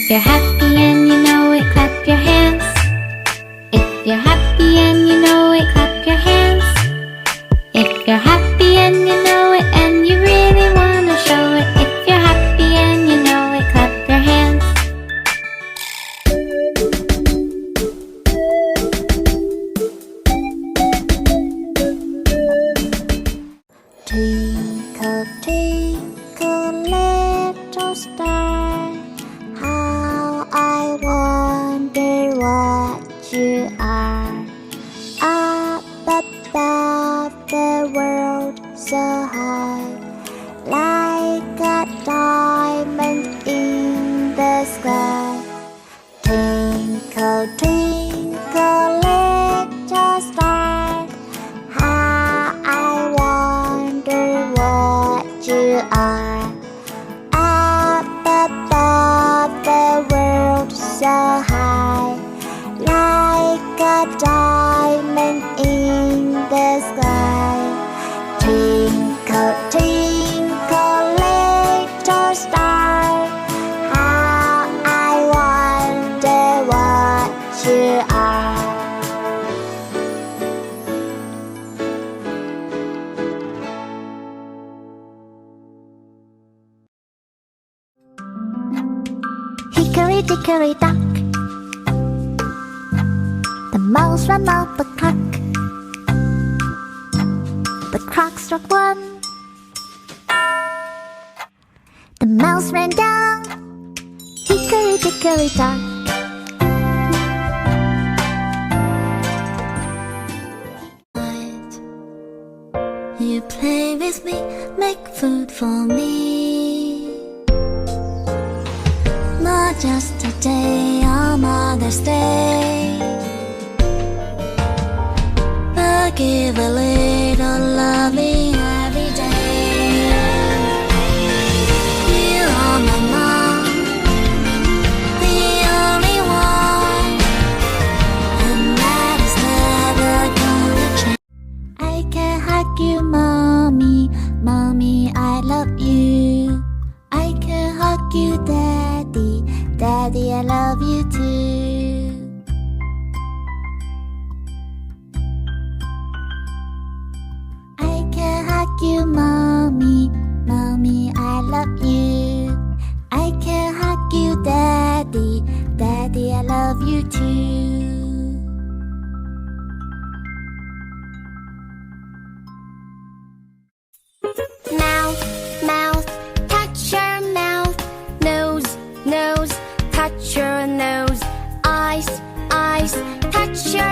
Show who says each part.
Speaker 1: you're happy and you know it, clap your hands. If you're happy and you know it, clap your hands. If you're happy and you know it and you really wanna show it, if you're happy and you know it, clap your hands.
Speaker 2: Twinkle, twinkle, little star, how I wonder what you are. Up above the world so high, like a diamond in the sky. Twinkle, twinkle, little star, how I wonder what you are. Up above the world so high, like a diamond in the sky. Twinkle, twinkle, little star, how I wonder what you are. Hickory dickory dock, the mouse ran up the clock. The clock struck one, the mouse ran down. Hickory dickory dock. You play with me, make food for me. Not just today on Mother's Day, but give a little loving every day. You are my mom, the only one, and that is never gonna change. I can hug you, mommy, mommy, I love you. I can hug you, daddy, daddy, I love you too. I can hug you, mommy, mommy, I love you. I can hug you, daddy, daddy, I love you too.
Speaker 3: Mouth, mouth, touch your mouth. Nose, nose, touch your nose. Eyes, eyes, touch your